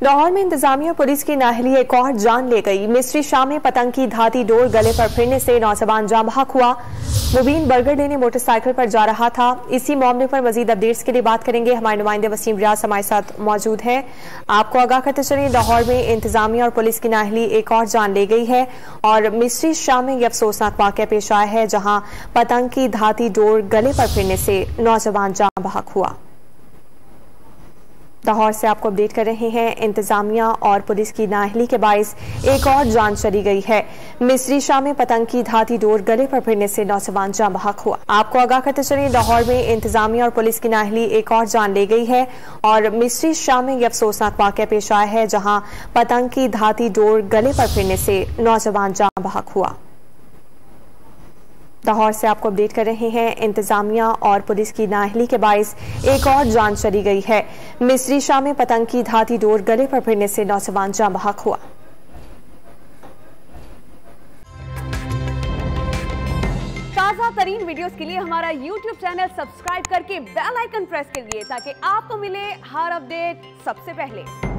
लाहौर में इंतजामिया और पुलिस की नाअहली एक और जान ले गई। मिस्री शाह में पतंग की धाती डोर गले पर फिरने से नौजवान जाँ बहक हुआ। मुबीन बर्गर लेने मोटरसाइकिल पर जा रहा था। इसी मामले पर मजीद अपडेट्स के लिए बात करेंगे। हमारे नुमाइंदे वसीम रियाज हमारे साथ मौजूद हैं। आपको आगाह करते चलिए, लाहौर में इंतजामिया और पुलिस की नाअहली एक और जान ले गई है और मिस्री शाह में यह अफसोसनाक वाकया पेश आया है, जहां पतंग की धाती डोर गले पर फिरने से नौजवान जाँ बहक हुआ। लाहौर से आपको अपडेट कर रहे हैं। इंतजामिया और पुलिस की नाअहली के बाइस एक और जान चली गई है। मिस्री शाह में पतंग की धाती डोर गले पर फिरने से नौजवान जाँ बहक हुआ। आपको आगाह करते चलिए, लाहौर में इंतजामिया और पुलिस की नाअहली एक और जान ले गई है और मिस्री शाह में यह अफसोसनाक वाकया पेश आया है, जहां पतंग की धाती डोर गले पर फिरने से नौजवान जाँ बहक हुआ। लाहौर से आपको अपडेट कर रहे हैं। इंतजामिया और पुलिस की नाअहली के बाइस एक और जान चली गई है। मिस्री शाह में पतंग की धाती डोर गले पर फिरने से नौजवान जाँ बहक हुआ। ताज़ा तरीन वीडियोस के लिए हमारा YouTube चैनल सब्सक्राइब करके बेल आइकन प्रेस करिए ताकि आपको मिले हर अपडेट सबसे पहले।